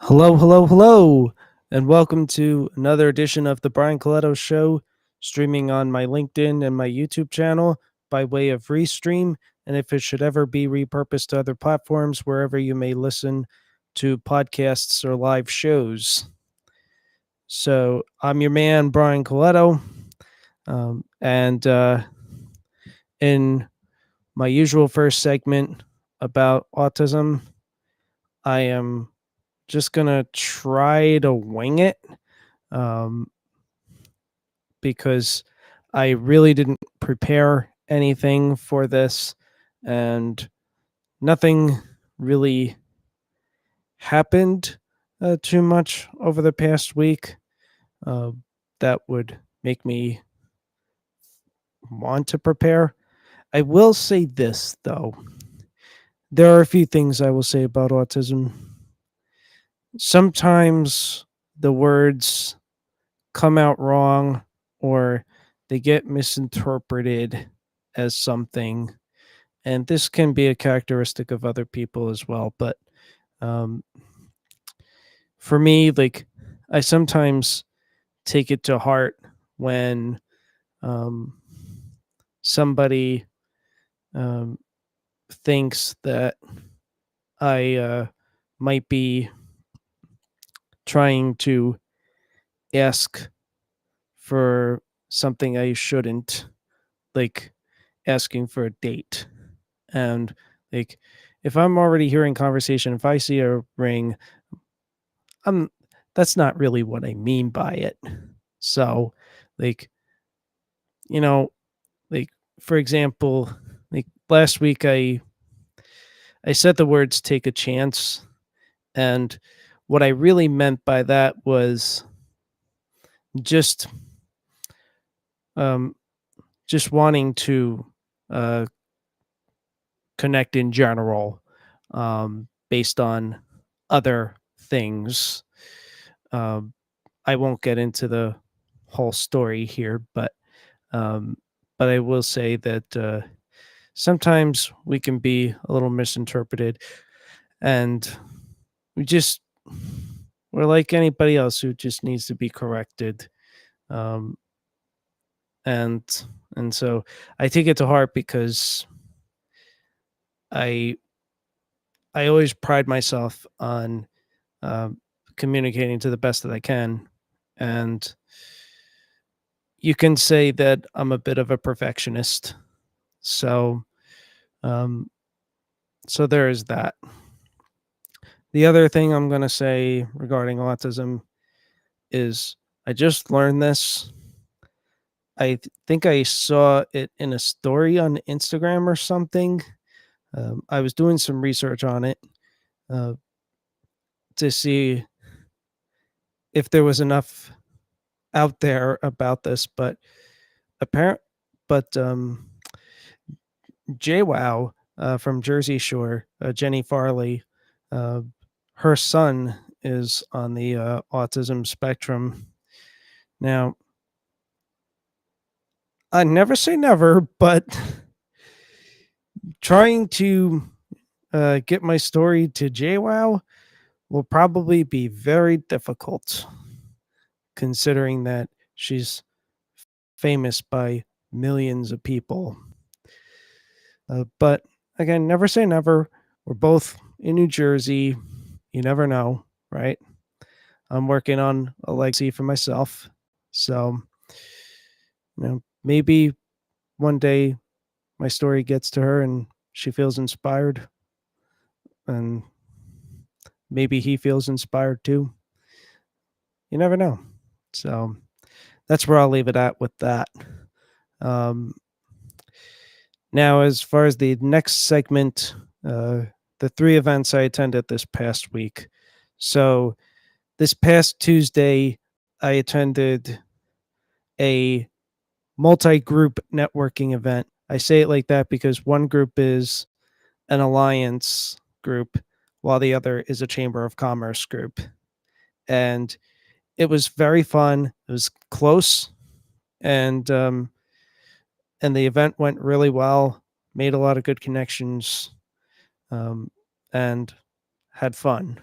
Hello, hello, hello, and welcome to another edition of the Brian Colletto Show, streaming on my LinkedIn and my YouTube channel by way of Restream. And if it should ever be repurposed to other platforms, wherever you may listen to podcasts or live shows. So I'm your man, Brian Colletto, and in my usual first segment about autism, I am just gonna try to wing it. Um, because I really didn't prepare anything for this, and nothing really happened too much over the past week uh, that would make me want to prepare. I will say this, though. There are a few things I will say about autism. Sometimes the words come out wrong or they get misinterpreted as something, and this can be a characteristic of other people as well, but um, for me, like, I sometimes take it to heart when um, somebody um, thinks that I might be trying to ask for something I shouldn't, like asking for a date. And like, if I'm already hearing conversation, if I see a ring, I'm that's not really what I mean by it. So, like, you know, like, for example, like last week I said the words take a chance, and what I really meant by that was just um just wanting to uh connect in general, based on other things. Um, I won't get into the whole story here, um, but I will say that sometimes we can be a little misinterpreted, and we just we're like anybody else who just needs to be corrected. Um, and and so I take it to heart because I I always pride myself on um, communicating to the best that I can. And you can say that I'm a bit of a perfectionist. So, um, so there is that. The other thing I'm going to say regarding autism is I just learned this. Think I saw it in a story on Instagram or something. I was doing some research on it uh, to see if there was enough out there about this, but apparent, but JWoww from Jersey Shore, Jenny Farley, uh, her son is on the autism spectrum. Now, I never say never, but trying to get my story to JWoww will probably be very difficult, considering that she's famous by millions of people. But again, never say never. We're both in New Jersey. You never know, right? I'm working on a legacy for myself. So, maybe one day my story gets to her and she feels inspired, and maybe he feels inspired too. You never know. So, that's where I'll leave it at with that. Um, Now, as far as the next segment, the three events I attended this past week. So, this past Tuesday, I attended a multi group networking event. I say it like that because one group is an alliance group, while the other is a chamber of commerce group. And it was very fun. It was close, and the event went really well. Made a lot of good connections, um, and had fun.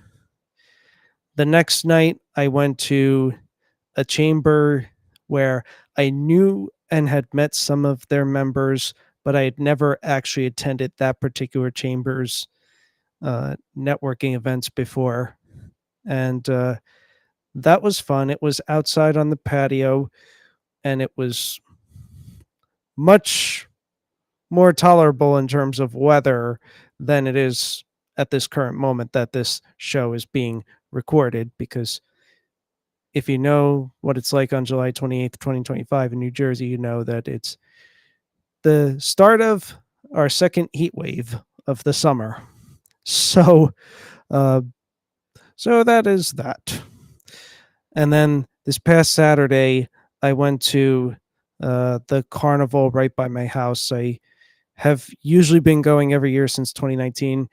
The next night, I went to a chamber where I knew and had met some of their members, but I had never actually attended that particular chamber's networking events before. And that was fun. It was outside on the patio, and it was much more tolerable in terms of weather than it is at this current moment that this show is being recorded. Because if you know what it's like on July 28th, 2025 in New Jersey, you know that it's the start of our second heat wave of the summer. So, uh, so that is that. And then this past Saturday, I went to the carnival right by my house. I have usually been going every year since 2019,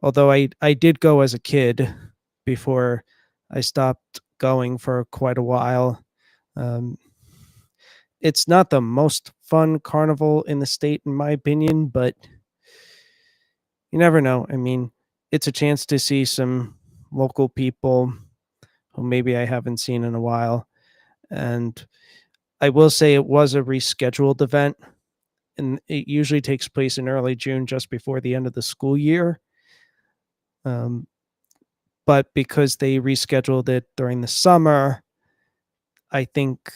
although I did go as a kid before I stopped going for quite a while. Um, it's not the most fun carnival in the state, in my opinion, but you never know. I mean, it's a chance to see some local people who maybe I haven't seen in a while. And I will say it was a rescheduled event, and it usually takes place in early June, just before the end of the school year. Um, but because they rescheduled it during the summer, I think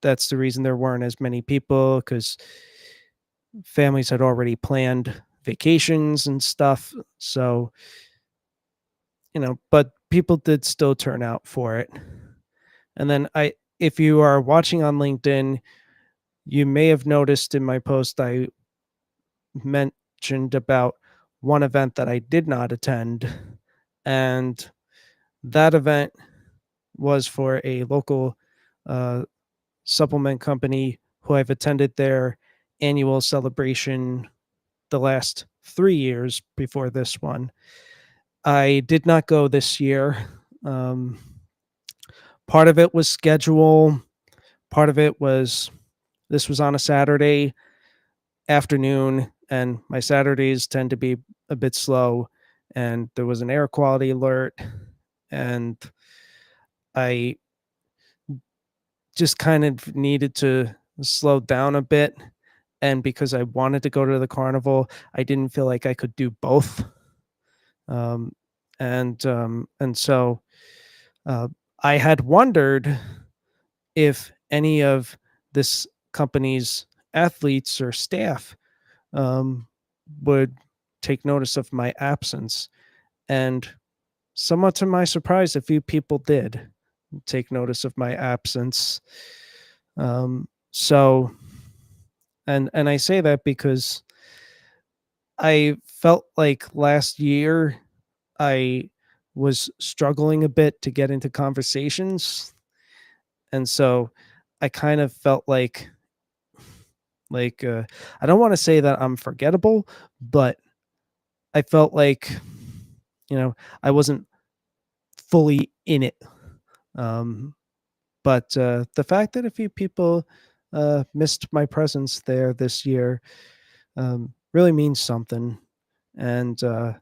that's the reason there weren't as many people, because families had already planned vacations and stuff. So, but people did still turn out for it. And then if you are watching on LinkedIn, you may have noticed in my post I mentioned about one event that I did not attend. And that event was for a local uh, supplement company who I've attended their annual celebration the last 3 years before this one. I did not go this year. Um, Part of it was schedule. Part of it was this was on a Saturday afternoon, and my Saturdays tend to be a bit slow. And there was an air quality alert, and I just kind of needed to slow down a bit. And because I wanted to go to the carnival, I didn't feel like I could do both. Um, and so uh, I had wondered if any of this company's athletes or staff um, would take notice of my absence. And somewhat to my surprise, a few people did take notice of my absence. So, and I say that because I felt like last year I was struggling a bit to get into conversations, and so I kind of felt like I don't want to say that I'm forgettable, but I felt like you know I wasn't fully in it. Um, but the fact that a few people missed my presence there this year really means something. And I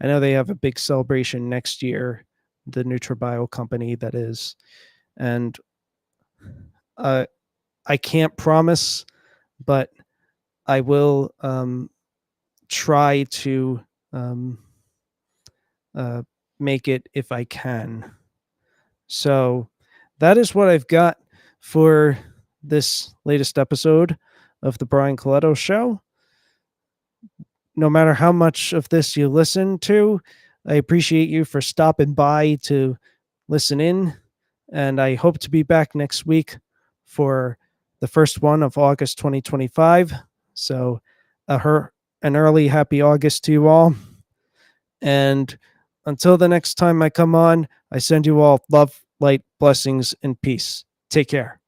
know they have a big celebration next year, the NutraBio company that is. And uh, I can't promise, but I will try to um, uh, make it if I can. So that is what I've got for this latest episode of the Brian Colletto Show. No matter how much of this you listen to, I appreciate you for stopping by to listen in. And I hope to be back next week for the first one of August 2025. So, an early happy August to you all. And until the next time I come on, I send you all love, light, blessings, and peace. Take care.